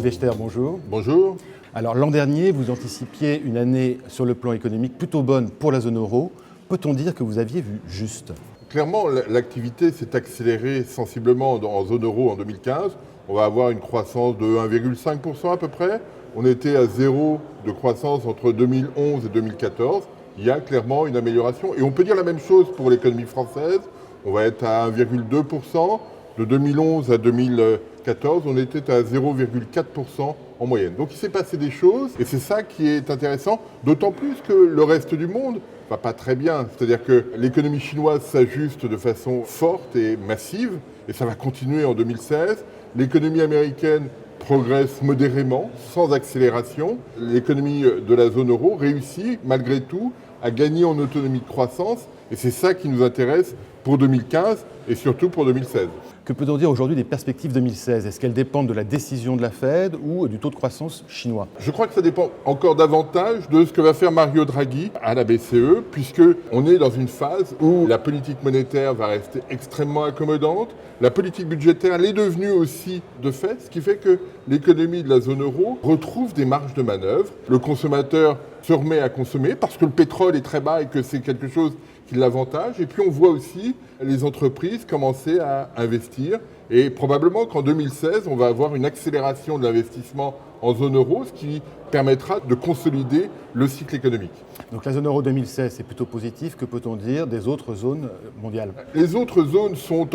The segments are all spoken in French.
Wechter, bonjour. Bonjour. Alors l'an dernier, vous anticipiez une année sur le plan économique plutôt bonne pour la zone euro. Peut-on dire que vous aviez vu juste? Clairement, l'activité s'est accélérée sensiblement en zone euro en 2015. On va avoir une croissance de 1,5% à peu près. On était à zéro de croissance entre 2011 et 2014. Il y a clairement une amélioration. Et on peut dire la même chose pour l'économie française. On va être à 1,2%. De 2011 à 2014, on était à 0,4% en moyenne. Donc il s'est passé des choses et c'est ça qui est intéressant, d'autant plus que le reste du monde va pas très bien. C'est-à-dire que l'économie chinoise s'ajuste de façon forte et massive et ça va continuer en 2016. L'économie américaine progresse modérément, sans accélération. L'économie de la zone euro réussit malgré tout à gagner en autonomie de croissance et c'est ça qui nous intéresse pour 2015 et surtout pour 2016. Que peut-on dire aujourd'hui des perspectives 2016? Est-ce qu'elles dépendent de la décision de la Fed ou du taux de croissance chinois? Je crois que ça dépend encore davantage de ce que va faire Mario Draghi à la BCE, puisqu'on est dans une phase où la politique monétaire va rester extrêmement accommodante. La politique budgétaire l'est devenue aussi de fait, ce qui fait que l'économie de la zone euro retrouve des marges de manœuvre. Le consommateur se remet à consommer parce que le pétrole est très bas et que c'est quelque chose qui l'avantage. Et puis on voit aussi les entreprises commencer à investir. Et probablement qu'en 2016, on va avoir une accélération de l'investissement en zone euro, ce qui permettra de consolider le cycle économique. Donc la zone euro 2016, c'est plutôt positif. Que peut-on dire des autres zones mondiales? Les autres zones sont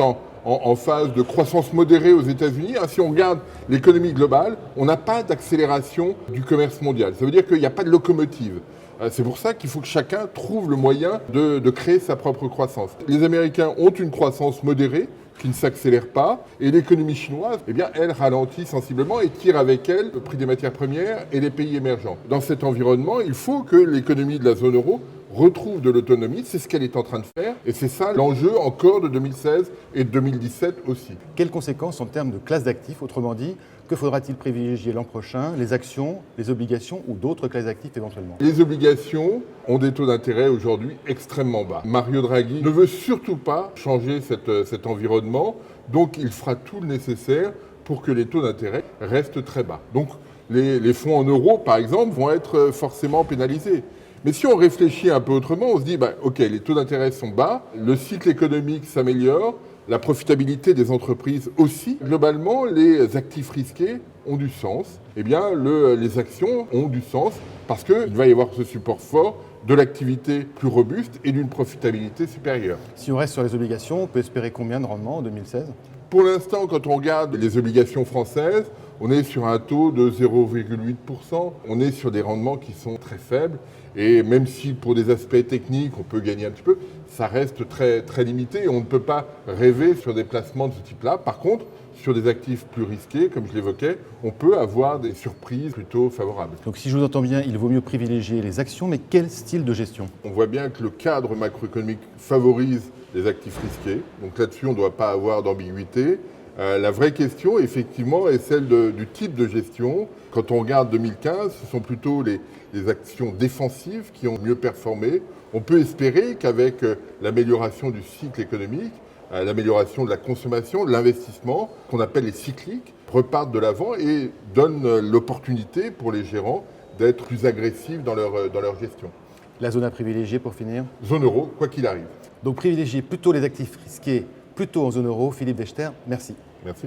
en phase de croissance modérée aux États-Unis. Si on regarde l'économie globale, on n'a pas d'accélération du commerce mondial. Ça veut dire qu'il n'y a pas de locomotive. C'est pour ça qu'il faut que chacun trouve le moyen de créer sa propre croissance. Les Américains ont une croissance modérée qui ne s'accélère pas et l'économie chinoise, eh bien, elle ralentit sensiblement et tire avec elle le prix des matières premières et les pays émergents. Dans cet environnement, il faut que l'économie de la zone euro retrouve de l'autonomie, c'est ce qu'elle est en train de faire et c'est ça l'enjeu encore de 2016 et de 2017 aussi. Quelles conséquences en termes de classe d'actifs? Autrement dit, que faudra-t-il privilégier l'an prochain? Les actions, les obligations ou d'autres classes d'actifs éventuellement? Les obligations ont des taux d'intérêt aujourd'hui extrêmement bas. Mario Draghi ne veut surtout pas changer cet environnement, donc il fera tout le nécessaire pour que les taux d'intérêt restent très bas. Donc les fonds en euros, par exemple, vont être forcément pénalisés. Mais si on réfléchit un peu autrement, on se dit, ok, les taux d'intérêt sont bas, le cycle économique s'améliore, la profitabilité des entreprises aussi. Globalement, les actifs risqués ont du sens. Eh bien, les actions ont du sens parce qu'il va y avoir ce support fort de l'activité plus robuste et d'une profitabilité supérieure. Si on reste sur les obligations, on peut espérer combien de rendement en 2016? Pour l'instant, quand on regarde les obligations françaises, on est sur un taux de 0,8%. On est sur des rendements qui sont très faibles. Et même si pour des aspects techniques, on peut gagner un petit peu, ça reste très, très limité. Et on ne peut pas rêver sur des placements de ce type-là. Par contre, sur des actifs plus risqués, comme je l'évoquais, on peut avoir des surprises plutôt favorables. Donc si je vous entends bien, il vaut mieux privilégier les actions, mais quel style de gestion? On voit bien que le cadre macroéconomique favorise les actifs risqués. Donc là-dessus, on ne doit pas avoir d'ambiguïté. La vraie question, effectivement, est celle du type de gestion. Quand on regarde 2015, ce sont plutôt les actions défensives qui ont mieux performé. On peut espérer qu'avec l'amélioration du cycle économique, l'amélioration de la consommation, de l'investissement, qu'on appelle les cycliques, repartent de l'avant et donnent l'opportunité pour les gérants d'être plus agressifs dans leur gestion. La zone à privilégier pour finir? Zone euro, quoi qu'il arrive. Donc privilégier plutôt les actifs risqués, plutôt en zone euro. Philippe Wechter, merci. Merci.